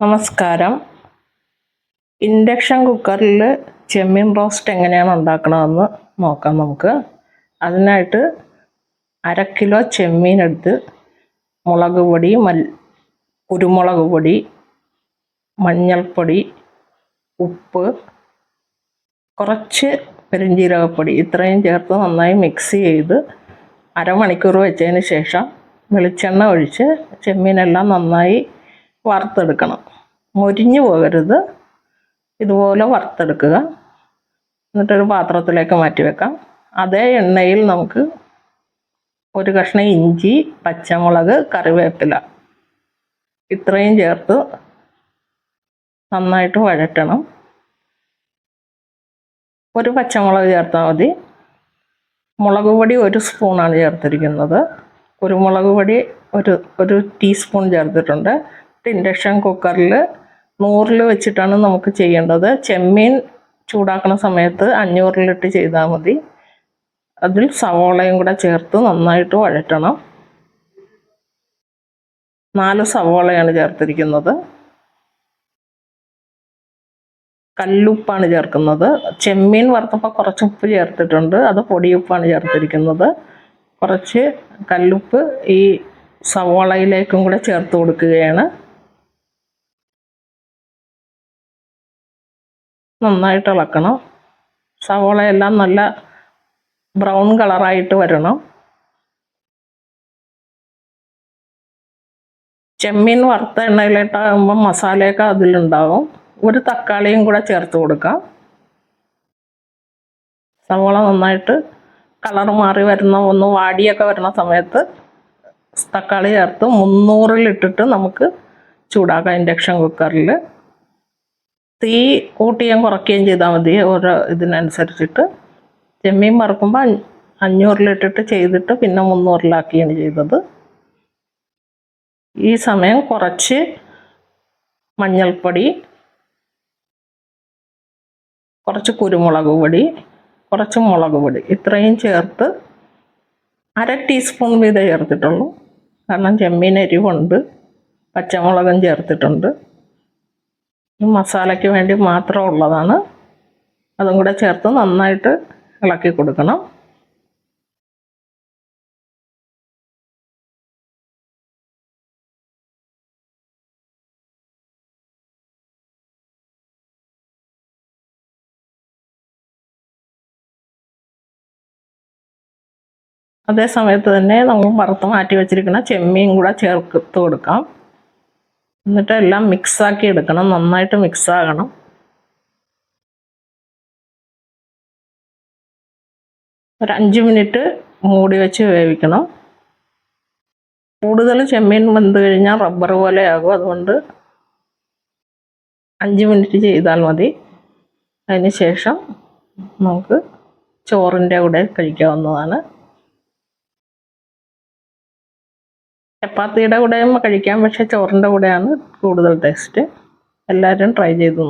നമസ്കാരം. ഇൻഡക്ഷൻ കുക്കറിൽ ചെമ്മീൻ റോസ്റ്റ് എങ്ങനെയാണ് ഉണ്ടാക്കണമെന്ന് നോക്കാം നമുക്ക്. അതിനായിട്ട് 1/2 കിലോ ചെമ്മീൻ എടുത്ത് മുളക് പൊടി, കുരുമുളക് പൊടി, മഞ്ഞൾപ്പൊടി, ഉപ്പ്, കുറച്ച് പെരുംജീരകപ്പൊടി ഇത്രയും ചേർത്ത് നന്നായി മിക്സ് ചെയ്ത് അരമണിക്കൂർ വെച്ചതിന് ശേഷം വെളിച്ചെണ്ണ ഒഴിച്ച് ചെമ്മീനെല്ലാം നന്നായി വറുത്തെടുക്കണം. മൊരിഞ്ഞു പോകരുത്, ഇതുപോലെ വറുത്തെടുക്കുക. എന്നിട്ടൊരു പാത്രത്തിലേക്ക് മാറ്റി വെക്കാം. അതേ എണ്ണയിൽ നമുക്ക് ഒരു കഷ്ണം ഇഞ്ചി, പച്ചമുളക്, കറിവേപ്പില ഇത്രയും ചേർത്ത് നന്നായിട്ട് വഴറ്റണം. ഒരു പച്ചമുളക് ചേർത്താൽ മതി. മുളക് പൊടി 1 സ്പൂണാണ് ചേർത്തിരിക്കുന്നത്. കുരുമുളക് പൊടി ഒരു ടീസ്പൂൺ ചേർത്തിട്ടുണ്ട്. ഇൻഡക്ഷൻ കുക്കറിൽ 100-ൽ വെച്ചിട്ടാണ് നമുക്ക് ചെയ്യേണ്ടത്. ചെമ്മീൻ ചൂടാക്കുന്ന സമയത്ത് 500-ലിട്ട് ചെയ്താൽ മതി. അതിൽ സവോളയും കൂടെ ചേർത്ത് നന്നായിട്ട് വഴറ്റണം. 4 സവോളയാണ് ചേർത്തിരിക്കുന്നത്. കല്ലുപ്പാണ് ചേർക്കുന്നത്. ചെമ്മീൻ വറുത്തപ്പോൾ കുറച്ച് ഉപ്പ് ചേർത്തിട്ടുണ്ട്, അത് പൊടിയുപ്പാണ് ചേർത്തിരിക്കുന്നത്. കുറച്ച് കല്ലുപ്പ് ഈ സവോളയിലേക്കും കൂടെ ചേർത്ത് കൊടുക്കുകയാണ്. നന്നായിട്ട് ഇളക്കണം. സവോളയെല്ലാം നല്ല ബ്രൗൺ കളറായിട്ട് വരണം. ചെമ്മീൻ വറുത്ത എണ്ണയിലിട്ടാകുമ്പോൾ മസാലയൊക്കെ അതിലുണ്ടാവും. ഒരു തക്കാളിയും കൂടെ ചേർത്ത് കൊടുക്കാം. സവോള നന്നായിട്ട് കളർ മാറി വരുന്ന ഒന്ന് വാടിയൊക്കെ വരുന്ന സമയത്ത് തക്കാളി ചേർത്ത് 300-ലിട്ടിട്ട് നമുക്ക് ചൂടാക്കാം. ഇൻഡക്ഷൻ കുക്കറിൽ തീ കൂട്ടുകയും കുറയ്ക്കുകയും ചെയ്താൽ മതി, ഓരോ ഇതിനനുസരിച്ചിട്ട്. ചെമ്മീൻ വറുക്കുമ്പോൾ 500-ലിട്ടിട്ട് ചെയ്തിട്ട് പിന്നെ 300-ലാക്കിയാണ് ചെയ്തത്. ഈ സമയം കുറച്ച് മഞ്ഞൾപ്പൊടി, കുറച്ച് കുരുമുളക് പൊടി, കുറച്ച് മുളക് പൊടി ഇത്രയും ചേർത്ത് 1/2 ടീസ്പൂൺ വീതം ചേർത്തിട്ടുള്ളൂ. കാരണം ചെമ്മീൻ എരിവുണ്ട്, പച്ചമുളകും ചേർത്തിട്ടുണ്ട്. മസാലയ്ക്ക് വേണ്ടി മാത്രം ഉള്ളതാണ്. അതും കൂടെ ചേർത്ത് നന്നായിട്ട് ഇളക്കി കൊടുക്കണം. അതേ സമയത്ത് തന്നെ നമ്മൾ വറുത്ത് മാറ്റി വെച്ചിരിക്കുന്ന ചെമ്മീൻ കൂടെ ചേർത്ത് കൊടുക്കാം. എന്നിട്ട് എല്ലാം മിക്സാക്കി എടുക്കണം. നന്നായിട്ട് മിക്സാകണം. ഒരു 5 മിനിറ്റ് മൂടി വെച്ച് വേവിക്കണം. കൂടുതൽ ചെമ്മീൻ വെന്ത് കഴിഞ്ഞാൽ റബ്ബർ പോലെ ആകും. അതുകൊണ്ട് 5 മിനിറ്റ് ചെയ്താൽ മതി. അതിന് ശേഷം നമുക്ക് ചോറിൻ്റെ കൂടെ കഴിക്കാവുന്നതാണ്. ചപ്പാത്തിയുടെ കൂടെയും കഴിക്കാം, പക്ഷേ ചോറിൻ്റെ കൂടെയാണ് കൂടുതൽ ടേസ്റ്റ്. എല്ലാവരും ട്രൈ ചെയ്ത് നോക്കാം.